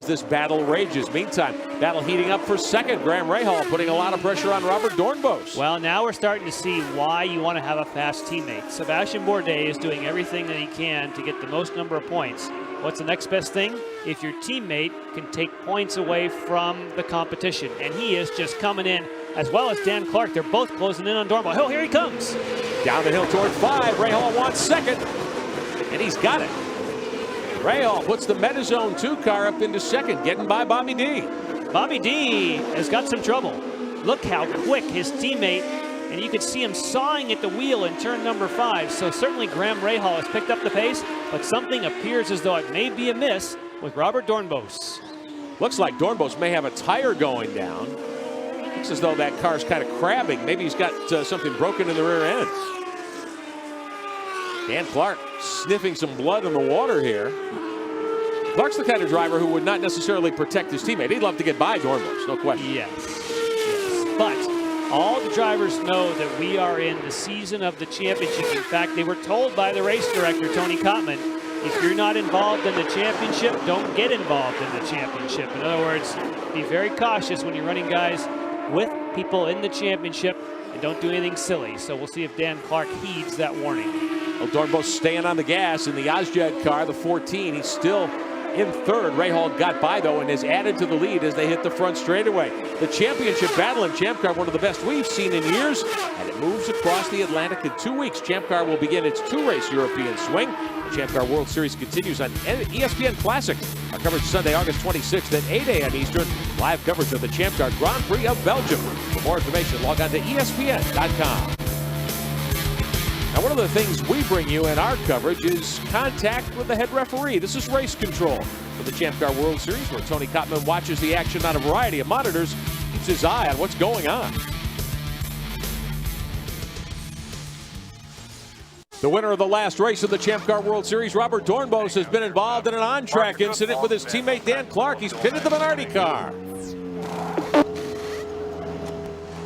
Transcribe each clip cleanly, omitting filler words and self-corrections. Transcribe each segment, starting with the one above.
this battle rages. Meantime, battle heating up for second. Graham Rahal putting a lot of pressure on Robert Doornbos. Well, now we're starting to see why you want to have a fast teammate. Sebastian Bourdais is doing everything that he can to get the most number of points. What's the next best thing? If your teammate can take points away from the competition. And he is just coming in, as well as Dan Clarke. They're both closing in on Doornbos. Oh, here he comes. Down the hill toward 5. Rahal wants second. And he's got it. Rahal puts the Metazone 2 car up into second, getting by Bobby D. Bobby D has got some trouble. Look how quick his teammate, and you could see him sawing at the wheel in turn number 5. So certainly Graham Rahal has picked up the pace, but something appears as though it may be amiss with Robert Doornbos. Looks like Doornbos may have a tire going down. Looks as though that car's kind of crabbing. Maybe he's got something broken in the rear end. Dan Clarke sniffing some blood in the water here. Clarke's the kind of driver who would not necessarily protect his teammate. He'd love to get by Doornbos, no question. Yes. But all the drivers know that we are in the season of the championship. In fact, they were told by the race director, Tony Kottman, if you're not involved in the championship, don't get involved in the championship. In other words, be very cautious when you're running guys with people in the championship and don't do anything silly. So we'll see if Dan Clarke heeds that warning. Well, Doornbos staying on the gas in the Ozjed car, the 14. He's still in third. Rahal got by, though, and has added to the lead as they hit the front straightaway. The championship battle in Champ Car, one of the best we've seen in years, and it moves across the Atlantic in 2 weeks. Champ Car will begin its 2-race European swing. The Champ Car World Series continues on ESPN Classic. Our coverage Sunday, August 26th at 8 a.m. Eastern. Live coverage of the Champ Car Grand Prix of Belgium. For more information, log on to ESPN.com. Now, one of the things we bring you in our coverage is contact with the head referee. This is race control for the Champ Car World Series, where Tony Kottman watches the action on a variety of monitors, keeps his eye on what's going on. The winner of the last race of the Champ Car World Series, Robert Doornbos, has been involved in an on-track incident with his teammate Dan Clarke. He's pitted the Minardi car.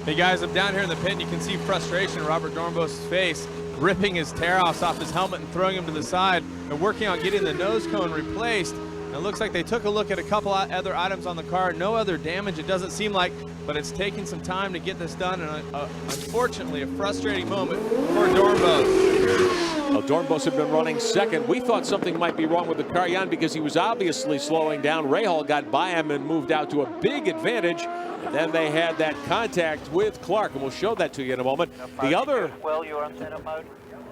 Hey guys, I'm down here in the pit and you can see frustration in Robert Doornbos' face, ripping his tear-offs off his helmet and throwing him to the side and working on getting the nose cone replaced. And it looks like they took a look at a couple other items on the car. No other damage, it doesn't seem like, but it's taking some time to get this done, and unfortunately a frustrating moment for Doornbos. Well, Doornbos had been running second. We thought something might be wrong with the car, Jan, because he was obviously slowing down. Rahal got by him and moved out to a big advantage. And then they had that contact with Clarke, and we'll show that to you in a moment. The other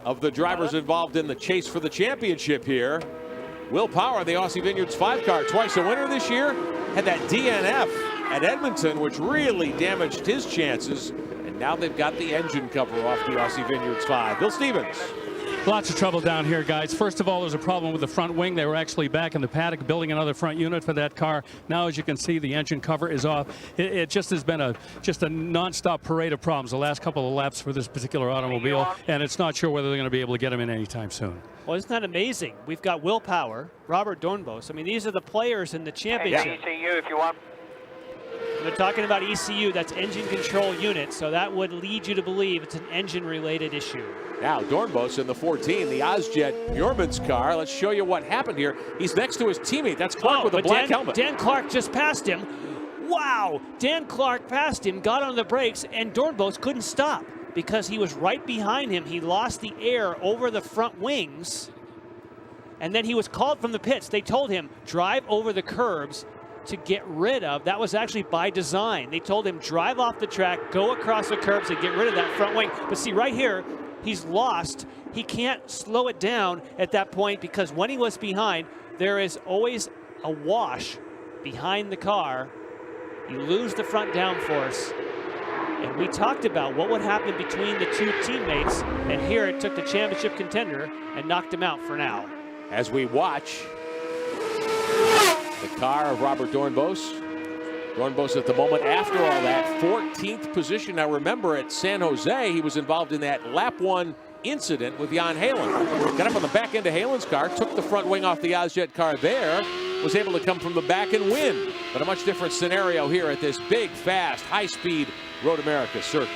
of the drivers involved in the chase for the championship here, Will Power, the Aussie Vineyards 5 car, twice a winner this year, had that DNF at Edmonton, which really damaged his chances. And now they've got the engine cover off the Aussie Vineyards 5. Bill Stevens. Lots of trouble down here, guys. First of all, there's a problem with the front wing. They were actually back in the paddock building another front unit for that car. Now, as you can see, the engine cover is off. It just has been a non-stop parade of problems the last couple of laps for this particular automobile, and it's not sure whether they're going to be able to get them in anytime soon. Well, isn't that amazing? We've got Will Power, Robert Doornbos. I mean, these are the players in the championship. ECU if you want. They're talking about ECU, that's engine control unit, so that would lead you to believe it's an engine-related issue. Now Doornbos in the 14, the Ozjet Bjorman's car. Let's show you what happened here. He's next to his teammate. That's Clarke with a black helmet. Dan Clarke just passed him. Wow! Dan Clarke passed him, got on the brakes, and Doornbos couldn't stop because he was right behind him. He lost the air over the front wings, and then he was called from the pits. They told him, drive over the curbs to get rid of. That was actually by design. They told him, drive off the track, go across the curbs and get rid of that front wing. But see, right here, he's lost. He can't slow it down at that point because when he was behind, there is always a wash behind the car. You lose the front downforce. And we talked about what would happen between the two teammates, and here it took the championship contender and knocked him out for now. As we watch the car of Robert Doornbos. Doornbos at the moment, after all that, 14th position. Now remember, at San Jose, he was involved in that lap 1 incident with Jan Halen. Got up on the back end of Halen's car, took the front wing off the Ozjet car there, was able to come from the back and win. But a much different scenario here at this big, fast, high-speed Road America circuit.